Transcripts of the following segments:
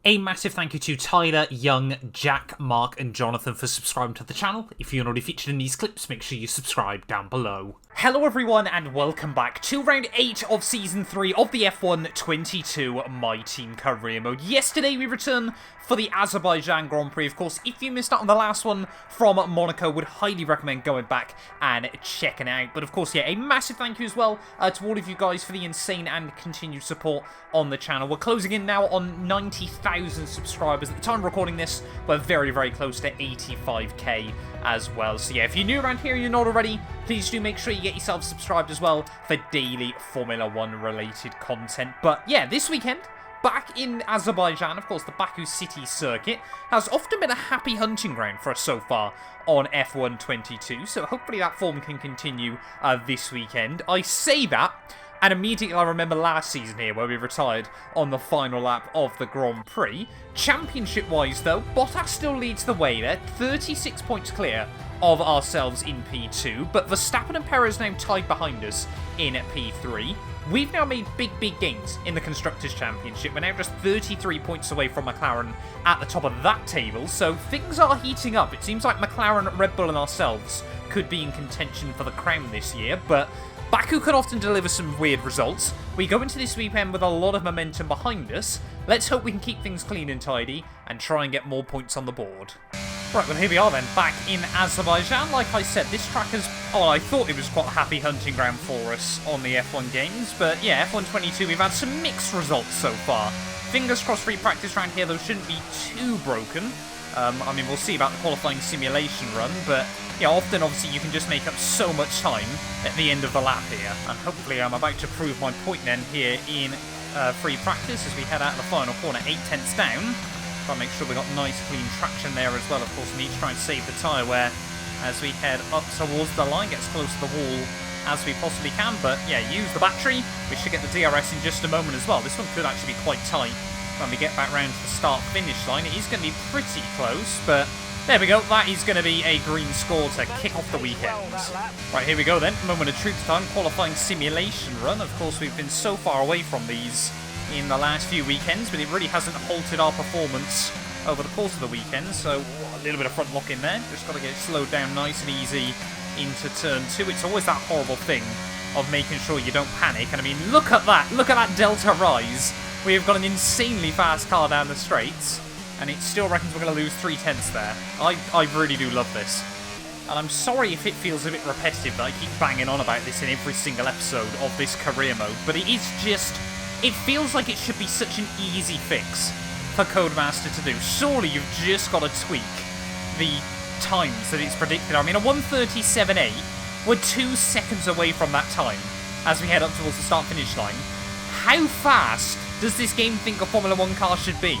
A massive thank you to Tyler, Young, Jack, Mark and Jonathan for subscribing to the channel. If you're not already featured in these clips, make sure you subscribe down below. Hello everyone and welcome back to round 8 of Season 3 of the F1 22 My Team Career Mode. Yesterday we returned for the Azerbaijan Grand Prix. Of course, if you missed out on the last one from Monaco, would highly recommend going back and checking it out. But of course, yeah, a massive thank you as well to all of you guys for the insane and continued support on the channel. We're closing in now on 90,000 subscribers. At the time of recording this, we're very, very close to 85k as well. So yeah, if you're new around here and you're not already, please do make sure you get yourself subscribed as well for daily Formula 1 related content. But yeah, this weekend, back in Azerbaijan, of course, the Baku City circuit has often been a happy hunting ground for us so far on F1 22, so hopefully that form can continue this weekend. I say that, and immediately I remember last season here where we retired on the final lap of the Grand Prix. Championship-wise, though, Bottas still leads the way there, 36 points clear of ourselves in P2, but Verstappen and Perez now tied behind us in P3. We've now made big gains in the Constructors' Championship. We're now just 33 points away from McLaren at the top of that table, so things are heating up. It seems like McLaren, Red Bull and ourselves could be in contention for the crown this year, but Baku can often deliver some weird results. We go into this weekend with a lot of momentum behind us. Let's hope we can keep things clean and tidy and try and get more points on the board. Right, well here we are then, back in Azerbaijan. Like I said, this track is, I thought it was quite a happy hunting ground for us on the F1 games, but yeah, F1 22, we've had some mixed results so far. Fingers crossed free practice round here, though, shouldn't be too broken. I mean, we'll see about the qualifying simulation run, but yeah, often, obviously, you can just make up so much time at the end of the lap here. And hopefully I'm about to prove my point then here in free practice as we head out of the final corner, 8/10 down. Try and make sure we've got nice clean traction there as well. Of course, we need to try and save the tyre wear as we head up towards the line, get as close to the wall as we possibly can. But yeah, use the battery. We should get the DRS in just a moment as well. This one could actually be quite tight when we get back round to the start-finish line. It is going to be pretty close, but there we go. That is going to be a green score to kick off the weekend. Right, here we go then. Moment of truth time. Qualifying simulation run. Of course, we've been so far away from these in the last few weekends, but it really hasn't halted our performance over the course of the weekend. So a little bit of front lock in there. Just got to get it slowed down nice and easy into turn 2. It's always that horrible thing of making sure you don't panic. And I mean, look at that. Look at that delta rise. We've got an insanely fast car down the straights, and it still reckons we're going to lose 3/10 there. I really do love this. And I'm sorry if it feels a bit repetitive that I keep banging on about this in every single episode of this career mode, but it is just, it feels like it should be such an easy fix for Codemaster to do. Surely you've just got to tweak the times that it's predicted. I mean, a 1:37.8, we're 2 seconds away from that time as we head up towards the start-finish line. How fast does this game think a Formula 1 car should be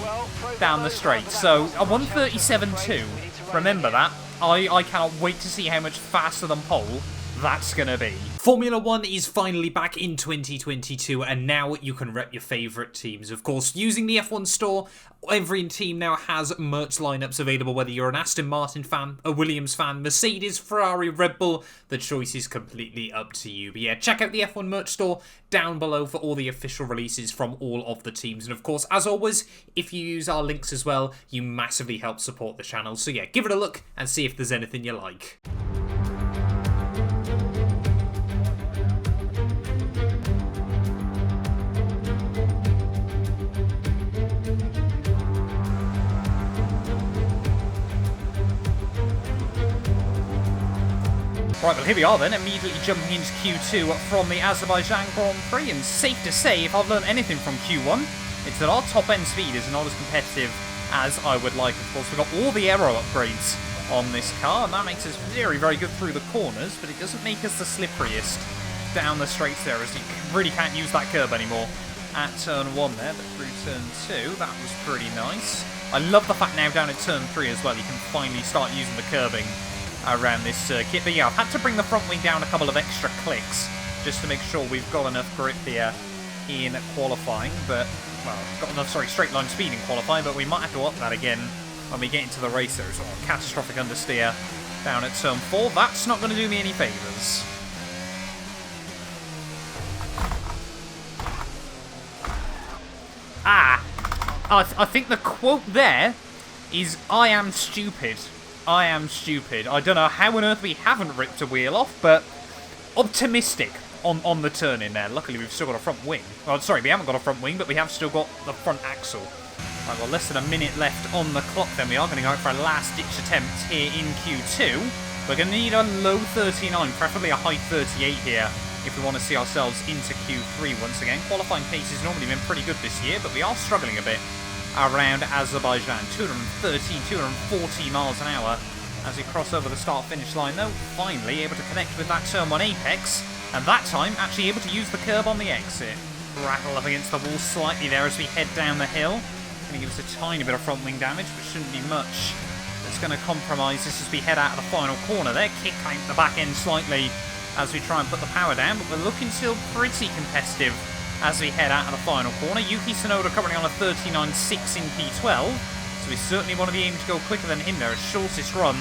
down the straight? So, a 1:37.2, remember that. I cannot wait to see how much faster than pole that's going to be. Formula 1 is finally back in 2022, and now you can rep your favourite teams. Of course, using the F1 store, every team now has merch lineups available, whether you're an Aston Martin fan, a Williams fan, Mercedes, Ferrari, Red Bull, the choice is completely up to you. But yeah, check out the F1 merch store down below for all the official releases from all of the teams. And of course, as always, if you use our links as well, you massively help support the channel. So yeah, give it a look and see if there's anything you like. Right, well here we are then, immediately jumping into Q2 from the Azerbaijan Grand Prix, and safe to say, if I've learned anything from Q1, it's that our top-end speed is not as competitive as I would like. Of course, we've got all the aero upgrades on this car, and that makes us very, very good through the corners, but it doesn't make us the slipperiest down the straights there, as you really can't use that curb anymore at turn 1 there, but through turn 2, that was pretty nice. I love the fact now down at turn 3 as well, you can finally start using the curbing around this circuit. But yeah, I've had to bring the front wing down a couple of extra clicks just to make sure we've got enough grip here in qualifying. But, well, got enough, straight line speed in qualifying, but we might have to up that again when we get into the race. There's a catastrophic understeer down at turn 4. That's not going to do me any favours. Ah! I think the quote there is, I am stupid. I am stupid. I don't know how on earth we haven't ripped a wheel off, but optimistic on the turn in there. Luckily, we've still got a front wing. Oh, sorry, we haven't got a front wing, but we have still got the front axle. Right, well, less than a minute left on the clock then. We are going to go out for a last-ditch attempt here in Q2. We're going to need a low 39, preferably a high 38 here, if we want to see ourselves into Q3 once again. Qualifying pace has normally been pretty good this year, but we are struggling a bit around Azerbaijan. 213, 240 miles an hour as we cross over the start-finish line, though. Finally able to connect with that turn 1 apex, and that time actually able to use the curb on the exit. Rattle up against the wall slightly there as we head down the hill. Going to give us a tiny bit of front wing damage, but shouldn't be much. It's going to compromise this as we head out of the final corner there. Kick out the back end slightly as we try and put the power down, but we're looking still pretty competitive as we head out of the final corner. Yuki Tsunoda currently on a 39.6 in P12, so we certainly want to be aiming to go quicker than him there. As shortest run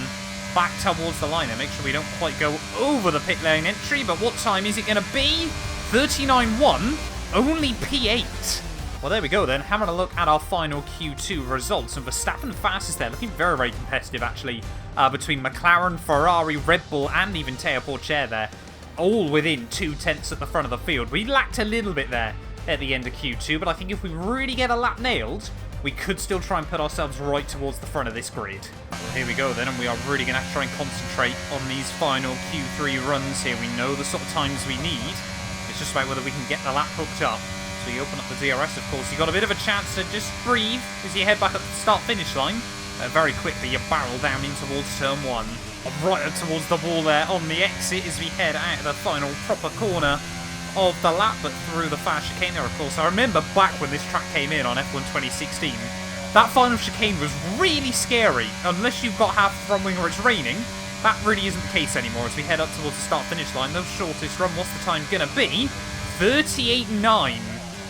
back towards the line there. Make sure we don't quite go over the pit lane entry, but what time is it going to be? 39.1, only P8. Well, there we go then, having a look at our final Q2 results, and Verstappen fastest there, looking very, very competitive actually, between McLaren, Ferrari, Red Bull, and even Teo Porcher there, all within 2/10 at the front of the field. We lacked a little bit there at the end of Q2, but I think if we really get a lap nailed, we could still try and put ourselves right towards the front of this grid. Well, here we go then, and we are really going to have to try and concentrate on these final Q3 runs here. We know the sort of times we need. It's just about whether we can get the lap hooked up. So you open up the DRS, of course. You've got a bit of a chance to just breathe as you head back up the start-finish line. Very quickly, you barrel down in towards turn 1. Right up towards the wall there on the exit as we head out of the final proper corner of the lap, but through the fast chicane there, of course. I remember back when this track came in on F1 2016, that final chicane was really scary. Unless you've got half front wing or it's raining, that really isn't the case anymore as we head up towards the start-finish line. The shortest run, what's the time going to be? 38.9.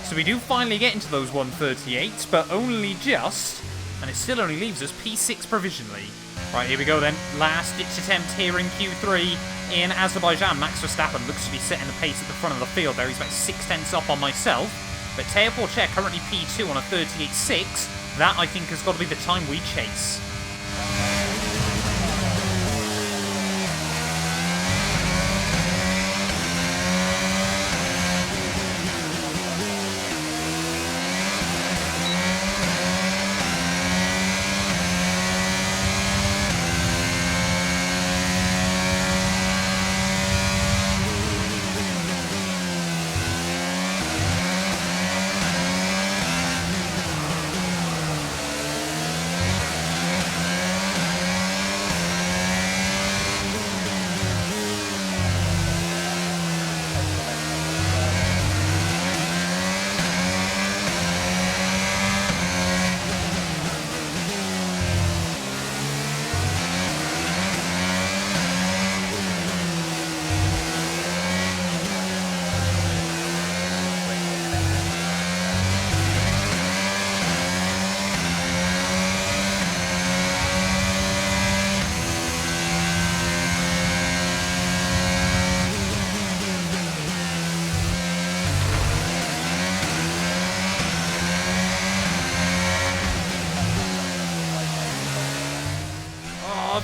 So we do finally get into those 138s, but only just, and it still only leaves us P6 provisionally. Right, here we go then. Last-ditch attempt here in Q3 in Azerbaijan. Max Verstappen looks to be setting the pace at the front of the field there. He's about 6/10 up on myself. But Teo Porcher currently P2 on a 38.6. That, I think, has got to be the time we chase.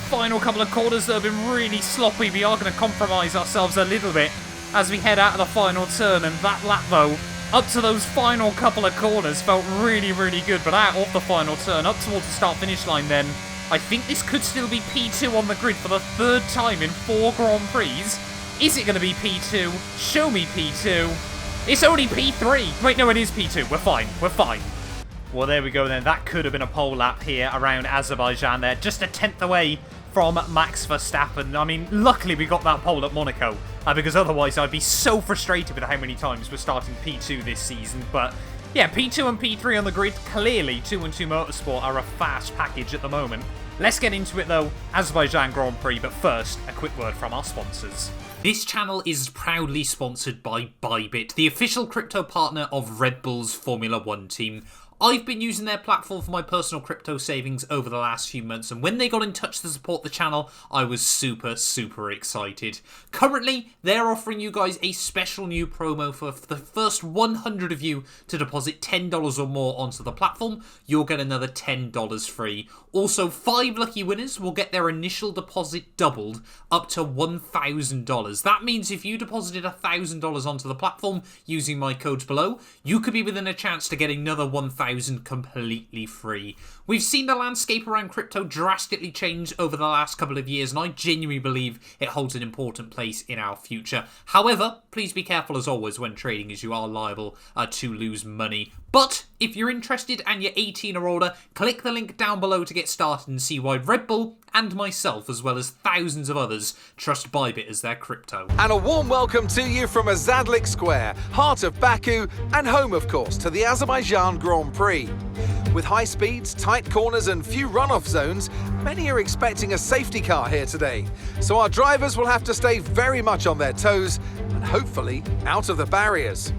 Final couple of corners that have been really sloppy. We are going to compromise ourselves a little bit as we head out of the final turn, and that lap though, up to those final couple of corners, felt really, really good, but out of the final turn, up towards the start-finish line then, I think this could still be P2 on the grid for the 3rd time in 4 Grand Prix. Is it going to be P2? Show me P2. It's only P3. Wait, no, it is P2. We're fine. We're fine. Well, there we go then. That could have been a pole lap here around Azerbaijan there. Just a 10th away from Max Verstappen. I mean, luckily we got that pole at Monaco, because otherwise I'd be so frustrated with how many times we're starting P2 this season. But yeah, P2 and P3 on the grid. Clearly, 2 and 2 Motorsport are a fast package at the moment. Let's get into it though, Azerbaijan Grand Prix, but first, a quick word from our sponsors. This channel is proudly sponsored by Bybit, the official crypto partner of Red Bull's Formula 1 team. I've been using their platform for my personal crypto savings over the last few months, and when they got in touch to support the channel, I was super excited. Currently, they're offering you guys a special new promo for the first 100 of you to deposit $10 or more onto the platform. You'll get another $10 free. Also, 5 lucky winners will get their initial deposit doubled up to $1,000. That means if you deposited $1,000 onto the platform using my codes below, you could be within a chance to get another $1,000 completely free. We've seen the landscape around crypto drastically change over the last couple of years, and I genuinely believe it holds an important place in our future. However, please be careful as always when trading, as you are liable to lose money. But if you're interested and you're 18 or older, click the link down below to get started and see why Red Bull and myself, as well as thousands of others, trust Bybit as their crypto. And a warm welcome to you from Azadlik Square, heart of Baku, and home, of course, to the Azerbaijan Grand Prix. With high speeds, tight corners and few runoff zones, many are expecting a safety car here today. So our drivers will have to stay very much on their toes and hopefully out of the barriers.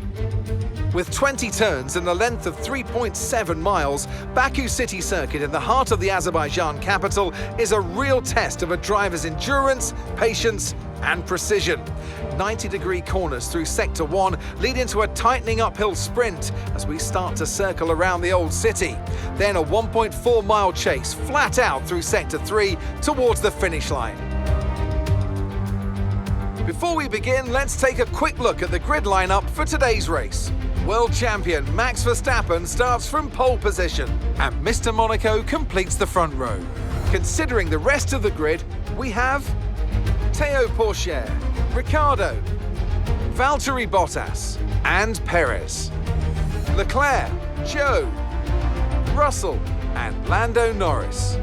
With 20 turns and a length of 3.7 miles, Baku City Circuit in the heart of the Azerbaijan capital is a real test of a driver's endurance, patience and precision. 90-degree corners through Sector 1 lead into a tightening uphill sprint as we start to circle around the old city. Then a 1.4-mile chase flat out through Sector 3 towards the finish line. Before we begin, let's take a quick look at the grid lineup for today's race. World champion Max Verstappen starts from pole position, and Mr. Monaco completes the front row. Considering the rest of the grid, we have Théo Pourchaire, Ricciardo, Valtteri Bottas, and Perez, Leclerc, Joe, Russell, and Lando Norris,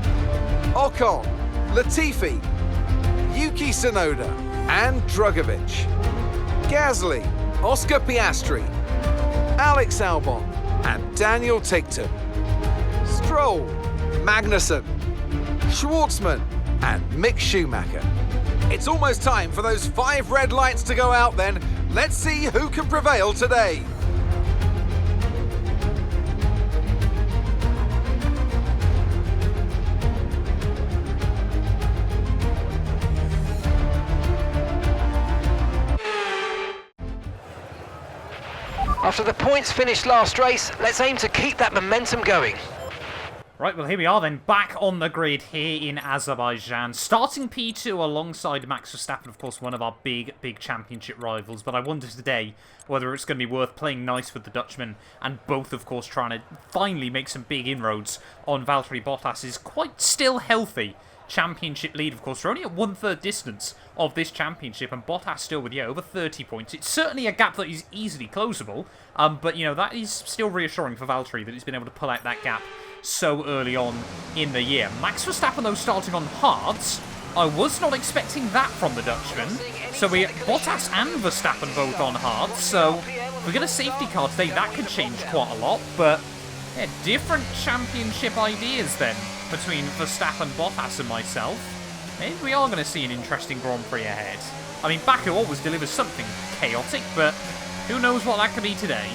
Ocon, Latifi, Yuki Tsunoda, and Drugovic, Gasly, Oscar Piastri, Alex Albon, and Daniel Ticktum, Stroll, Magnussen, Schwartzman, and Mick Schumacher. It's almost time for those 5 red lights to go out then. Let's see who can prevail today. After the points finished last race, let's aim to keep that momentum going. Right, well, here we are then, back on the grid here in Azerbaijan. Starting P2 alongside Max Verstappen, of course, one of our big championship rivals. But I wonder today whether it's going to be worth playing nice with the Dutchman, and both, of course, trying to finally make some big inroads on Valtteri Bottas's quite still healthy championship lead. Of course, we're only at 1/3 distance of this championship, and Bottas still with, over 30 points. It's certainly a gap that is easily closable, but, that is still reassuring for Valtteri that he's been able to pull out that gap so early on in the year. Max Verstappen, though, starting on hards. I was not expecting that from the Dutchman. So we Bottas and Verstappen both on hards, so if we get a safety car today, that could change quite a lot, but yeah, different championship ideas then between Verstappen, Bottas and myself. Maybe we are going to see an interesting Grand Prix ahead. I mean, Baku always delivers something chaotic, but who knows what that could be today.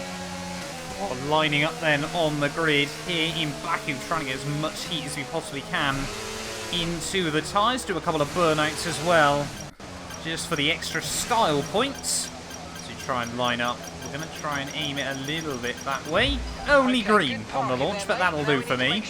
Lining up then on the grid here in Baku, trying to get as much heat as we possibly can into the tyres. Do a couple of burnouts as well, just for the extra style points. So try and line up. We're going to try and aim it a little bit that way. Only green on the launch, but that'll do for me.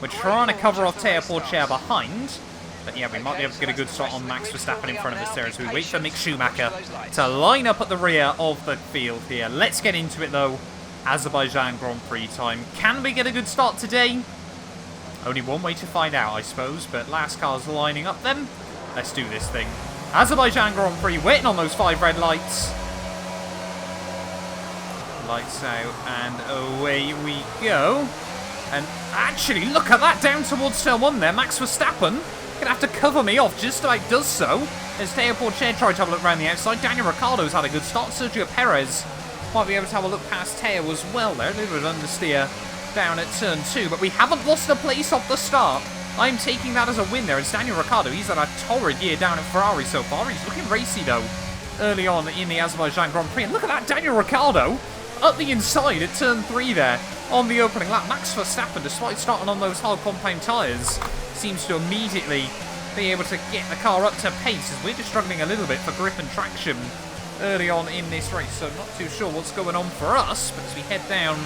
We're trying to cover off Théo Pourchaire behind. But yeah, we might be able to get a good shot on Max Verstappen in front of us there as we wait for Mick Schumacher to line up at the rear of the field here. Let's get into it though. Azerbaijan Grand Prix time. Can we get a good start today? Only one way to find out, I suppose, but last car's lining up then. Let's do this thing. Azerbaijan Grand Prix, waiting on those 5 red lights. Lights out, and away we go. And actually, look at that, down towards turn 1 there. Max Verstappen gonna have to cover me off, just about does so. As Théo Pourchaire tried to have a look around the outside. Daniel Ricciardo's had a good start. Sergio Perez might be able to have a look past Théo as well there. A little bit of understeer down at turn 2, but we haven't lost a place off the start. I'm taking that as a win there. It's Daniel Ricciardo. He's had a torrid year down at Ferrari so far. He's looking racy though early on in the Azerbaijan Grand Prix. And look at that, Daniel Ricciardo up the inside at turn 3 there. on the opening lap. Max Verstappen, despite starting on those hard compound tyres, seems to immediately be able to get the car up to pace, as we're just struggling a little bit for grip and traction early on in this race. So not too sure what's going on for us, but as we head down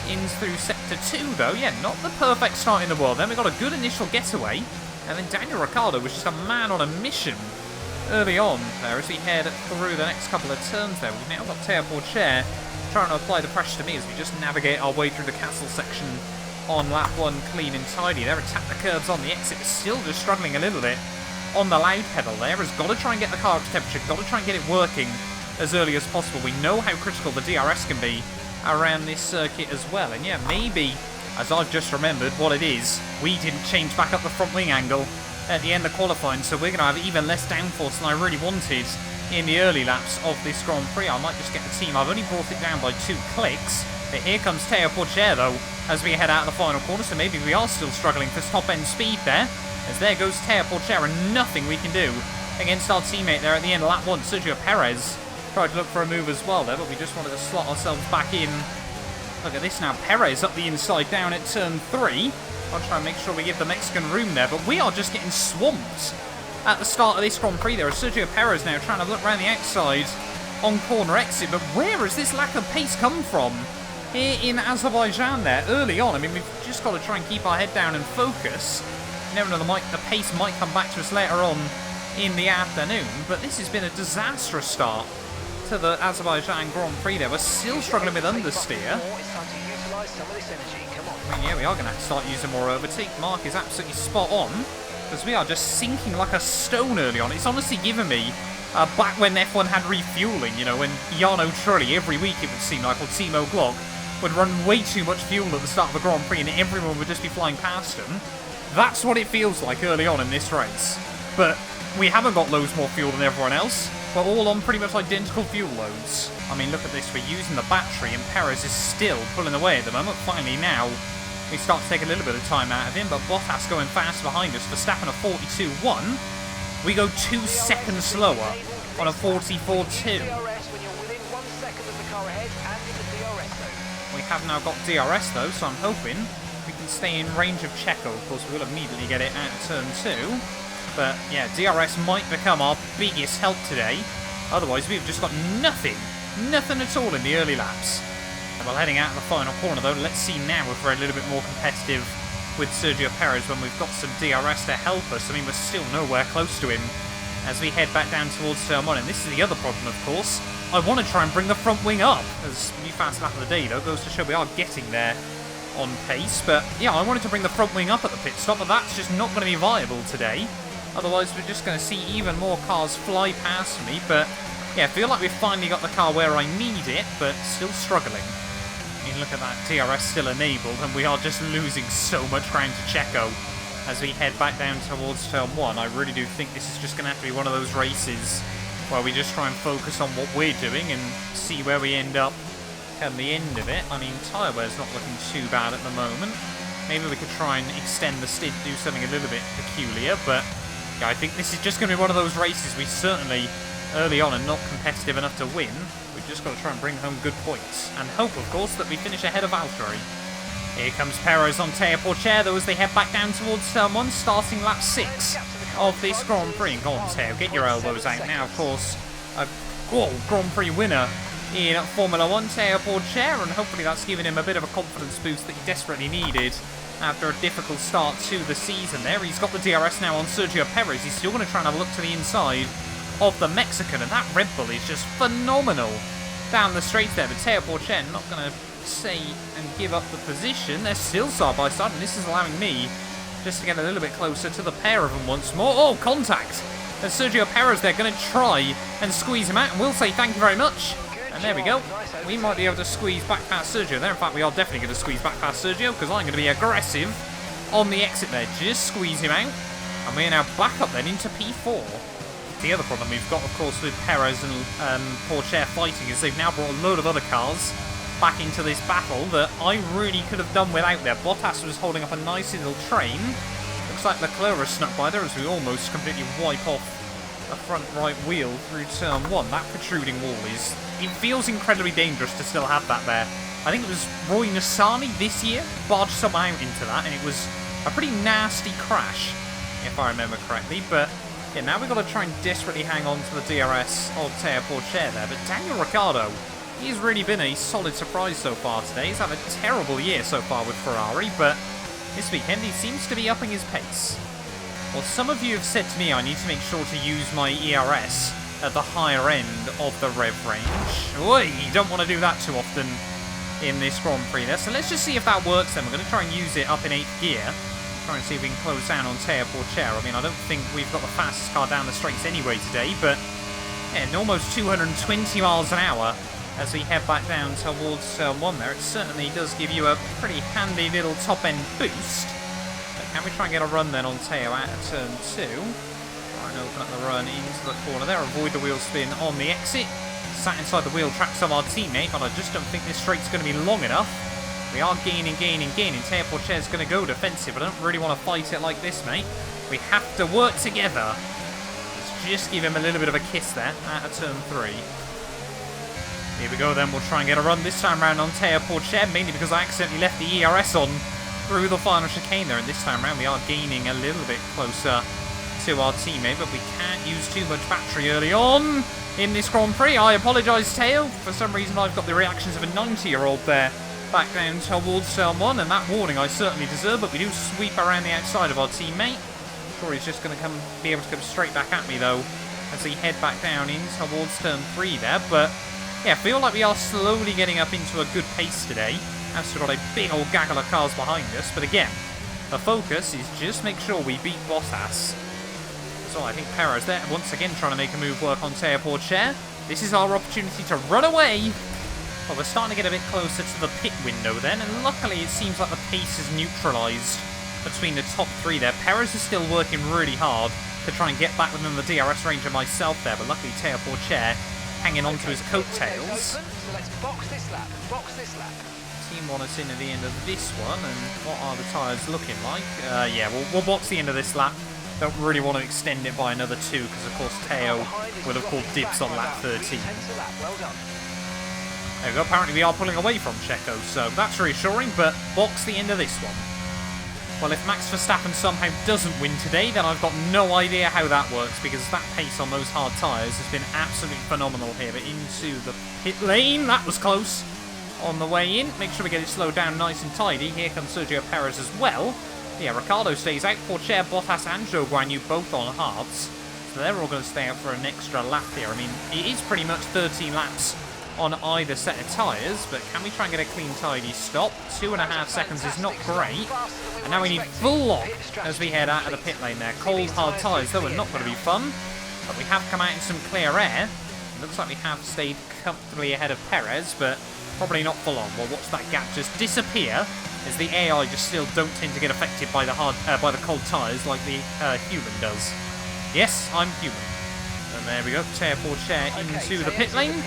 in through sector 2 though, yeah, not the perfect start in the world. Then we got a good initial getaway, and then Daniel Ricciardo was just a man on a mission early on there as we head through the next couple of turns there. We've now got Théo Pourchaire trying to apply the pressure to me as we just navigate our way through the castle section on lap 1 clean and tidy. There, attack the curbs on the exit, still just struggling a little bit on the loud pedal there. Has got to try and get the car up to temperature, got to try and get it working as early as possible. We know how critical the DRS can be around this circuit as well, and yeah, maybe, as I've just remembered what it is, we didn't change back up the front wing angle at the end of qualifying, so we're going to have even less downforce than I really wanted in the early laps of this Grand Prix. I might just get the team. I've only brought it down by 2 clicks, but here comes Théo Pourchaire though as we head out of the final corner, so maybe we are still struggling for top end speed there, as there goes Théo Pourchaire and nothing we can do against our teammate there at the end of lap 1. Sergio Perez tried to look for a move as well there, but we just wanted to slot ourselves back in. Look at this now, Perez up the inside down at turn 3. I'll try and make sure we give the Mexican room there, but we are just getting swamped at the start of this Grand Prix there. Sergio Perez now trying to look around the outside on corner exit, but where has this lack of pace come from here in Azerbaijan there early on? I mean, we've just got to try and keep our head down and focus. You never know, the pace might come back to us later on in the afternoon, but this has been a disastrous start to the Azerbaijan Grand Prix there. We're still struggling with understeer. I mean, yeah, we are going to have to start using more overtake. Mark is absolutely spot on, because we are just sinking like a stone early on. It's honestly given me back when F1 had refueling, you know, when Jarno Trulli, every week it would seem like, or Timo Glock, would run way too much fuel at the start of a Grand Prix and everyone would just be flying past them. That's what it feels like early on in this race. But we haven't got loads more fuel than everyone else. We're all on pretty much identical fuel loads. I mean, look at this. We're using the battery and Perez is still pulling away at the moment. Finally now, we start to take a little bit of time out of him, but Bottas going fast behind us. Verstappen a 42.1. We go 2 seconds slower on a 44.2. We have now got DRS though, so I'm hoping we can stay in range of Checo. Of course, we will immediately get it out of turn 2. But yeah, DRS might become our biggest help today. Otherwise, we've just got nothing at all in the early laps. And we're heading out of the final corner though. Let's see now if we're a little bit more competitive with Sergio Perez when we've got some DRS to help us. I mean, we're still nowhere close to him as we head back down towards turn 1. And this is the other problem, of course. I want to try and bring the front wing up. As new fast lap of the day though goes to show we are getting there on pace. But yeah, I wanted to bring the front wing up at the pit stop, but that's just not going to be viable today. Otherwise, we're just going to see even more cars fly past me. But yeah, I feel like we've finally got the car where I need it, but still struggling. I mean, look at that, DRS still enabled, and we are just losing so much ground to Checo as we head back down towards turn 1. I really do think this is just going to have to be one of those races where we just try and focus on what we're doing and see where we end up at the end of it. I mean, tyre wear's not looking too bad at the moment. Maybe we could try and extend the stint, do something a little bit peculiar, but yeah, I think this is just going to be one of those races we certainly, early on, are not competitive enough to win. We've just got to try and bring home good points. And hope, of course, that we finish ahead of Valtteri. Here comes Perez on Théo Pourchaire, though, as they head back down towards turn 1, starting lap 6 of this Grand Prix. Go on, Théo, get your elbows out. Now, of course, a Grand Prix winner in Formula 1, Théo Pourchaire, and hopefully that's given him a bit of a confidence boost that he desperately needed after a difficult start to the season there. He's got the DRS now on Sergio Perez. He's still going to try and have a look to the inside of the Mexican, and that Red Bull is just phenomenal down the straight there. But Théo Pourchaire not going to say and give up the position. They're still side by side, and this is allowing me just to get a little bit closer to the pair of them once more. Oh, contact! And Sergio Perez, they're going to try and squeeze him out, and we'll say thank you very much. And there we go. We might be able to squeeze back past Sergio there. In fact, we are definitely going to squeeze back past Sergio, because I'm going to be aggressive on the exit there. Just squeeze him out. And we're now back up then into P4. The other problem we've got, of course, with Perez and Pourchaire fighting is they've now brought a load of other cars back into this battle that I really could have done without there. Bottas was holding up a nice little train. Looks like Leclerc has snuck by there as we almost completely wipe off the front right wheel through turn 1. That protruding wall it feels incredibly dangerous to still have that there I think it was Roy Nassani this year, barged somehow into that, and it was a pretty nasty crash, if I remember correctly. But yeah, now we've got to try and desperately hang on to the DRS of Teo Porcher there. But Daniel Ricciardo, he's really been a solid surprise so far today. He's had a terrible year so far with Ferrari, but this weekend he seems to be upping his pace. Well, some of you have said to me I need to make sure to use my ERS at the higher end of the rev range. Oi, you don't want to do that too often in this Grand Prix there. So let's just see if that works then. We're going to try and use it up in 8th gear. Try and see if we can close down on Teo Porcher. I mean, I don't think we've got the fastest car down the straights anyway today, but yeah, almost 220 miles an hour as we head back down towards turn 1 there. It certainly does give you a pretty handy little top-end boost. But can we try and get a run then on Teo at turn 2? Try and open up the run into the corner there. Avoid the wheel spin on the exit. Sat inside the wheel tracks of our teammate, but I just don't think this straight's going to be long enough. We are gaining. Teo Porcher's going to go defensive. I don't really want to fight it like this, mate. We have to work together. Let's just give him a little bit of a kiss there at turn 3. Here we go then, we'll try and get a run this time round on Teo Porcher, mainly because I accidentally left the ERS on through the final chicane there, and this time round we are gaining a little bit closer to our teammate, but we can't use too much battery early on in this Grand Prix. I apologise, Teo. For some reason I've got the reactions of a 90-year-old there back down towards turn 1, and that warning I certainly deserve, but we do sweep around the outside of our teammate. I'm sure he's just going to be able to come straight back at me though as we head back down in towards turn 3 there, but yeah, I feel like we are slowly getting up into a good pace today. I've still got a big old gaggle of cars behind us, but again, the focus is just make sure we beat Bottas. So I think Perez there, once again trying to make a move work on Teo Porcher. This is our opportunity to run away. Well, we're starting to get a bit closer to the pit window then, and luckily it seems like the pace is neutralised between the top 3 there. Perez is still working really hard to try and get back within the DRS range of myself there, but luckily Teo Porcher hanging on to his coattails. So let's box this lap. Team want us in at the end of this one, and what are the tyres looking like? Yeah, we'll box the end of this lap. Don't really want to extend it by another 2, because of course Teo will have called dibs on lap 13. There we go, apparently we are pulling away from Checo, so that's reassuring, but box the end of this one. Well, if Max Verstappen somehow doesn't win today, then I've got no idea how that works, because that pace on those hard tyres has been absolutely phenomenal here. But into the pit lane, that was close. On the way in, make sure we get it slowed down nice and tidy. Here comes Sergio Perez as well. Yeah, Ricciardo stays out. Porcher, Bottas and Zhou Guanyu both on hards. So they're all going to stay out for an extra lap here. I mean, it is pretty much 13 laps on either set of tyres, but can we try and get a clean, tidy stop? 2.5 seconds is not great. And now we need full lock as we head out of the pit lane there. Cold, hard tyres, though, are not going to be fun. But we have come out in some clear air. It looks like we have stayed comfortably ahead of Perez, but probably not full on. We'll watch that gap just disappear, as the AI just still don't tend to get affected by the cold tyres like the human does. Yes, I'm human. And there we go, Teo Porcher into the pit lane.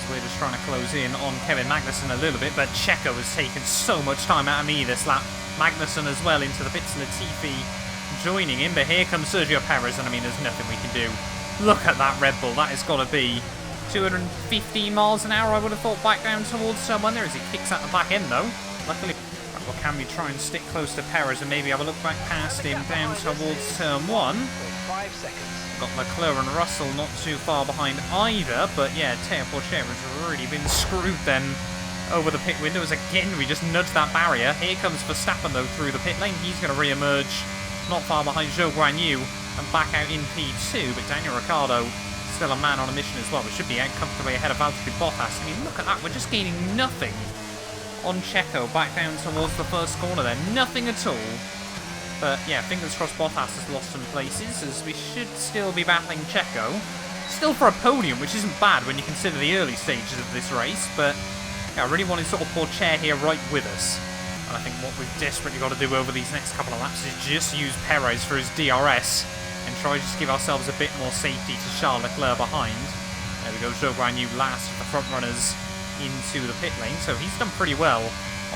We're just trying to close in on Kevin Magnussen a little bit, but Checo has taken so much time out of me this lap. Magnussen as well into the pits, Latifi joining in, but here comes Sergio Perez, and I mean, there's nothing we can do. Look at that Red Bull, that has got to be 215 miles an hour, I would have thought, back down towards someone there as he kicks out the back end though. Luckily, well, can we try and stick close to Perez and maybe have a look back past him down towards turn 1? 5 seconds. Got Leclerc and Russell not too far behind either, but yeah, Teo Porcher has really been screwed then over the pit window, as again we just nudged that barrier. Here comes Verstappen though through the pit lane. He's going to re-emerge not far behind Zhou Guanyu and back out in P2, but Daniel Ricciardo still a man on a mission as well. We should be out comfortably ahead of Valtteri Bottas. I mean, look at that, we're just gaining nothing on Checo back down towards the first corner there. Nothing at all. But yeah, fingers crossed Bottas has lost some places, as we should still be battling Checo. Still for a podium, which isn't bad when you consider the early stages of this race, but yeah, I really wanted sort of Porcher here right with us. And I think what we've desperately got to do over these next couple of laps is just use Perez for his DRS and try just to give ourselves a bit more safety to Charles Leclerc behind. There we go, Zhou Guanyu last of the front runners into the pit lane, so he's done pretty well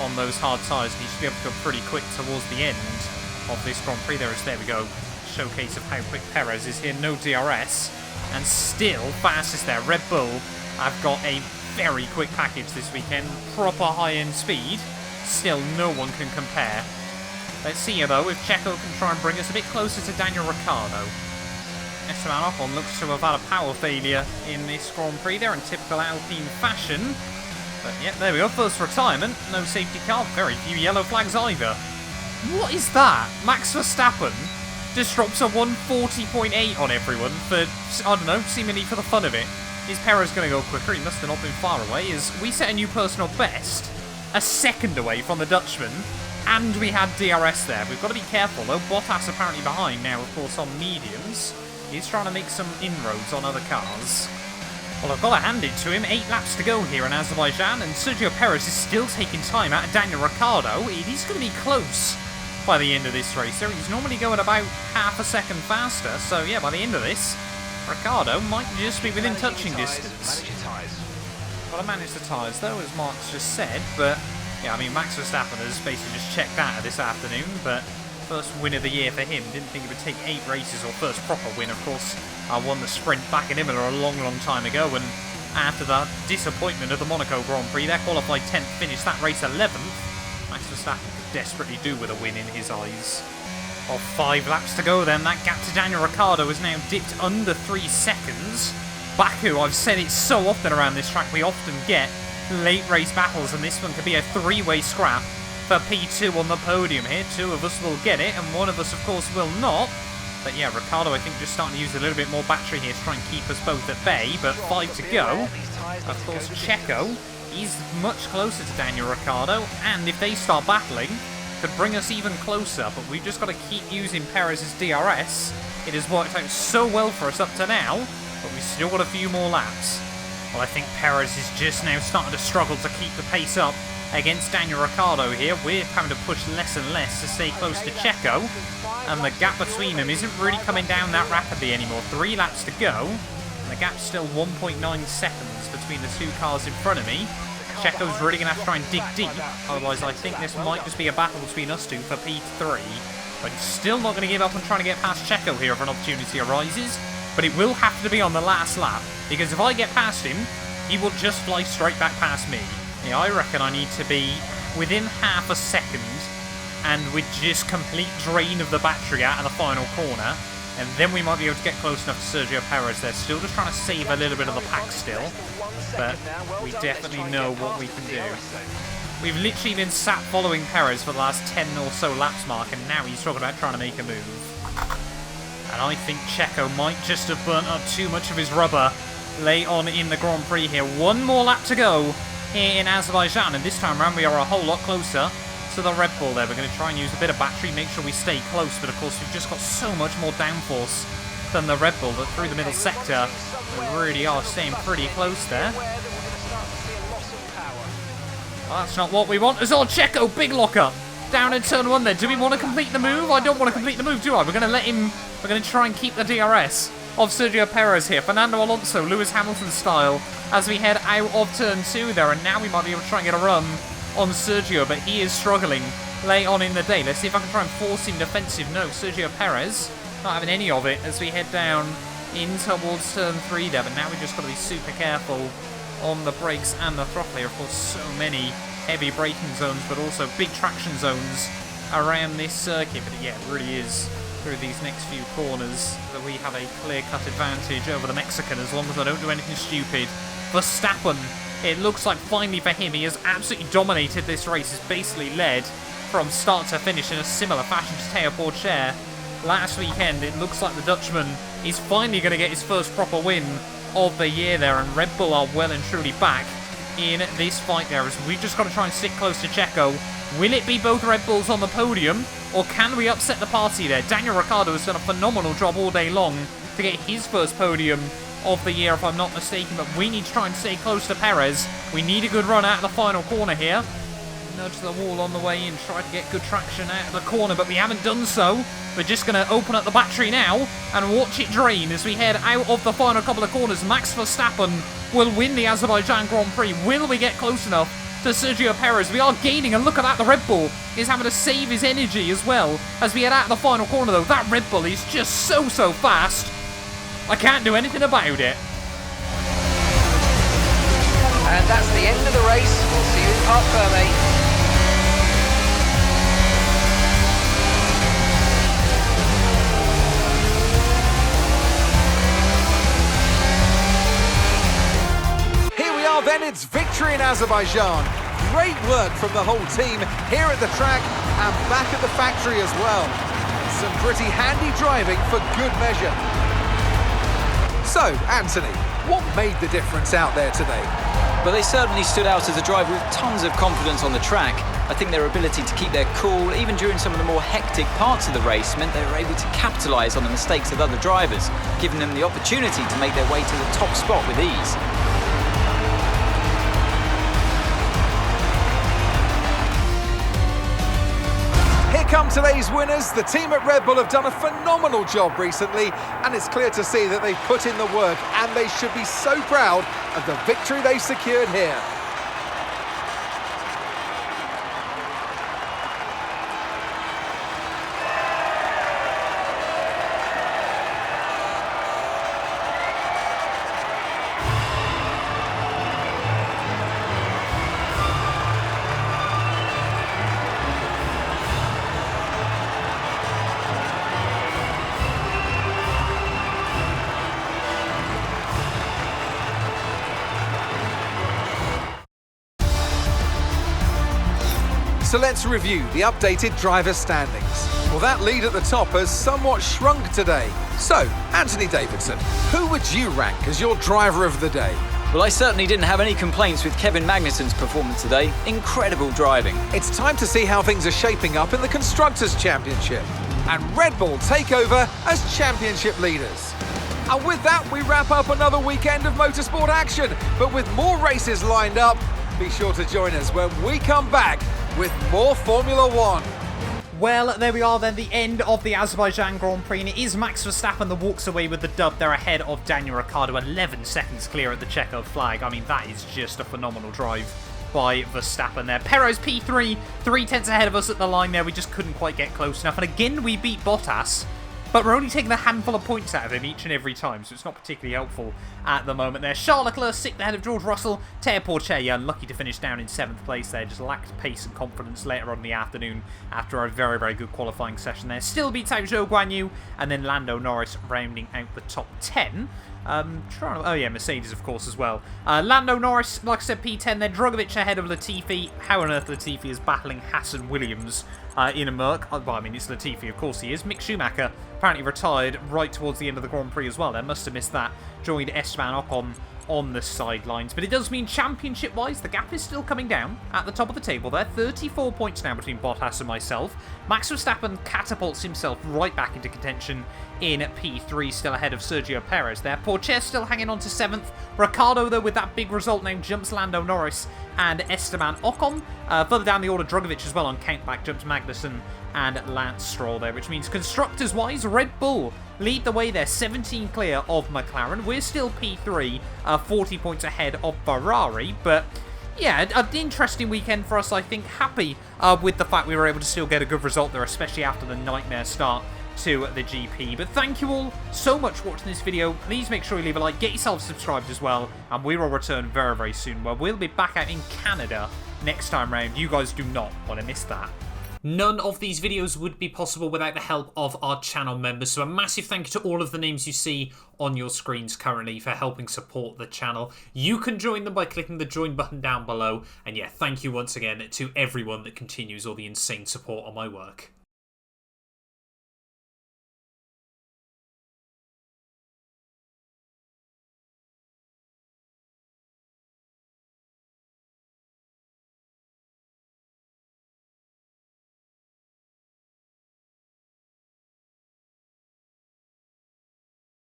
on those hard tyres, and he should be able to go pretty quick towards the end of this Grand Prix. There we go, showcase of how quick Perez is here. No DRS and still fastest there. Red Bull have got a very quick package this weekend. Proper high-end speed. Still, no one can compare. Let's see here, though, if Checo can try and bring us a bit closer to Daniel Ricciardo. Esteban Ocon looks to have had a power failure in this Grand Prix there in typical Alpine fashion. But, yeah, there we go. First retirement. No safety car. Very few yellow flags either. What is that? Max Verstappen just drops a 140.8 on everyone for, I don't know, seemingly for the fun of it. Is Perez going to go quicker? He must have not been far away, as we set a new personal best, a second away from the Dutchman, and we had DRS there. We've got to be careful, though. Bottas apparently behind now, of course, on mediums. He's trying to make some inroads on other cars. Well, I've got to hand it to him. 8 laps to go here in Azerbaijan, and Sergio Perez is still taking time out of Daniel Ricciardo. He's going to be close by the end of this race there. He's normally going about half a second faster, so yeah, by the end of this, Ricciardo might just be within touching distance. Got to manage the tyres though, as Mark's just said, but yeah, I mean, Max Verstappen has basically just checked out of this afternoon, but first win of the year for him. Didn't think it would take 8 races, or first proper win, of course. I won the sprint back in Imola a long, long time ago, and after that disappointment of the Monaco Grand Prix, their qualified 10th finished that race 11th. Max Verstappen could desperately do with a win in his eyes. Well, 5 laps to go then. That gap to Daniel Ricciardo is now dipped under 3 seconds. Baku, I've said it so often around this track, we often get late race battles, and this one could be a 3-way scrap for P2 on the podium here. 2 of us will get it, and 1 of us, of course, will not. But yeah, Ricciardo, I think, just starting to use a little bit more battery here to try and keep us both at bay, but 5 to go. Of course, Checo, he's much closer to Daniel Ricciardo, and if they start battling, could bring us even closer, but we've just got to keep using Perez's DRS. It has worked out so well for us up to now, but we've still got a few more laps. Well, I think Perez is just now starting to struggle to keep the pace up against Daniel Ricciardo here. We're having to push less and less to stay close to Checo, and the gap between them isn't really coming down that rapidly anymore. 3 laps to go, and the gap's still 1.9 seconds between the 2 cars in front of me. Checo's really going to have to try and dig deep, otherwise I think this might just be a battle between us 2 for P3. But he's still not going to give up on trying to get past Checo here if an opportunity arises, but it will have to be on the last lap, because if I get past him, he will just fly straight back past me. Yeah, I reckon I need to be within half a second, and with just complete drain of the battery out of the final corner, and then we might be able to get close enough to Sergio Perez. They're still just trying to save a little bit of the pack still, but we definitely know what we can do. We've literally been sat following Perez for the last 10 or so laps, Mark, and now he's talking about trying to make a move. And I think Checo might just have burnt up too much of his rubber late on in the Grand Prix here. 1 more lap to go here in Azerbaijan, and this time around we are a whole lot closer to the Red Bull there. We're going to try and use a bit of battery, make sure we stay close, but of course we've just got so much more downforce than the Red Bull that through the middle sector we really are staying pretty close there. Well, that's not what we want. As Checo, big lock-up down in turn 1 there. Do we want to complete the move? I don't want to complete the move, do I? We're going to let him, we're going to try and keep the DRS of Sergio Perez here. Fernando Alonso, Lewis Hamilton style, as we head out of turn 2 there, and now we might be able to try and get a run on Sergio, but he is struggling late on in the day. Let's see if I can try and force him defensive. No, Sergio Perez not having any of it as we head down in towards turn 3 there, but now we've just got to be super careful on the brakes and the throttle here. Of course, so many heavy braking zones, but also big traction zones around this circuit. But yeah, it really is through these next few corners that we have a clear-cut advantage over the Mexican, as long as I don't do anything stupid. Verstappen, it looks like finally for him, he has absolutely dominated this race. He's basically led from start to finish in a similar fashion to Teo Porcher last weekend. It looks like the Dutchman is finally going to get his first proper win of the year there, and Red Bull are well and truly back in this fight there, as we've just got to try and stick close to Checo. Will it be both Red Bulls on the podium, or can we upset the party there? Daniel Ricciardo has done a phenomenal job all day long to get his first podium of the year, if I'm not mistaken, but we need to try and stay close to Perez. We need a good run out of the final corner here. Nudge the wall on the way in, try to get good traction out of the corner, but we haven't done so. We're just going to open up the battery now and watch it drain as we head out of the final couple of corners. Max Verstappen will win the Azerbaijan Grand Prix. Will we get close enough to Sergio Perez? We are gaining, and look at that, the Red Bull is having to save his energy as well as we head out of the final corner though. That Red Bull is just so fast. I can't do anything about it. And that's the end of the race. We'll see you in Parc Fermé. Then it's victory in Azerbaijan. Great work from the whole team here at the track and back at the factory as well. Some pretty handy driving for good measure. So, Anthony, what made the difference out there today? Well, they certainly stood out as a driver with tons of confidence on the track. I think their ability to keep their cool, even during some of the more hectic parts of the race, meant they were able to capitalise on the mistakes of other drivers, giving them the opportunity to make their way to the top spot with ease. Come today's winners. The team at Red Bull have done a phenomenal job recently, and it's clear to see that they've put in the work, and they should be so proud of the victory they've secured here. So let's review the updated driver standings. Well, that lead at the top has somewhat shrunk today. So, Anthony Davidson, who would you rank as your driver of the day? Well, I certainly didn't have any complaints with Kevin Magnussen's performance today. Incredible driving. It's time to see how things are shaping up in the Constructors' Championship. And Red Bull take over as championship leaders. And with that, we wrap up another weekend of motorsport action. But with more races lined up, be sure to join us when we come back with more Formula One. Well, there we are then, the end of the Azerbaijan Grand Prix, and it is Max Verstappen that walks away with the dub. They're ahead of Daniel Ricciardo, 11 seconds clear at the checkered flag. I mean, that is just a phenomenal drive by Verstappen there. Perez P3, 3/10 ahead of us at the line there. We just couldn't quite get close enough. And again, we beat Bottas, but we're only taking a handful of points out of him each and every time, so it's not particularly helpful at the moment there. Charles Leclerc, 6th ahead of George Russell. Teo Porcher, unlucky to finish down in 7th place there. Just lacked pace and confidence later on in the afternoon after a very, very good qualifying session there. Still beats out Zhou Guanyu, and then Lando Norris rounding out the top 10. Oh yeah, Mercedes of course as well. Lando Norris, like I said, P10 there. Drugovich ahead of Latifi. How on earth Latifi is battling Hassan Williams in a Merc? Well, I mean, it's Latifi, of course he is. Mick Schumacher apparently retired right towards the end of the Grand Prix as well. They must have missed that. Joined Esteban Ocon on the sidelines. But it does mean championship-wise, the gap is still coming down at the top of the table there. 34 points now between Bottas and myself. Max Verstappen catapults himself right back into contention in P3, still ahead of Sergio Perez there. Porcher still hanging on to 7th. Ricciardo, though, with that big result now, jumps Lando Norris and Esteban Ocon. Further down the order, Drugovich as well on countback, jumps Magnussen and Lance Stroll there, which means constructors-wise, Red Bull lead the way there, 17 clear of McLaren. We're still P3, 40 points ahead of Ferrari, but yeah, an interesting weekend for us, I think. Happy with the fact we were able to still get a good result there, especially after the nightmare start to the GP. But thank you all so much for watching this video. Please make sure you leave a like, get yourself subscribed as well, and we will return very, very soon, where we'll be back out in Canada next time round. You guys do not want to miss that. None of these videos would be possible without the help of our channel members, so a massive thank you to all of the names you see on your screens currently for helping support the channel. You can join them by clicking the join button down below, and yeah, thank you once again to everyone that continues all the insane support on my work.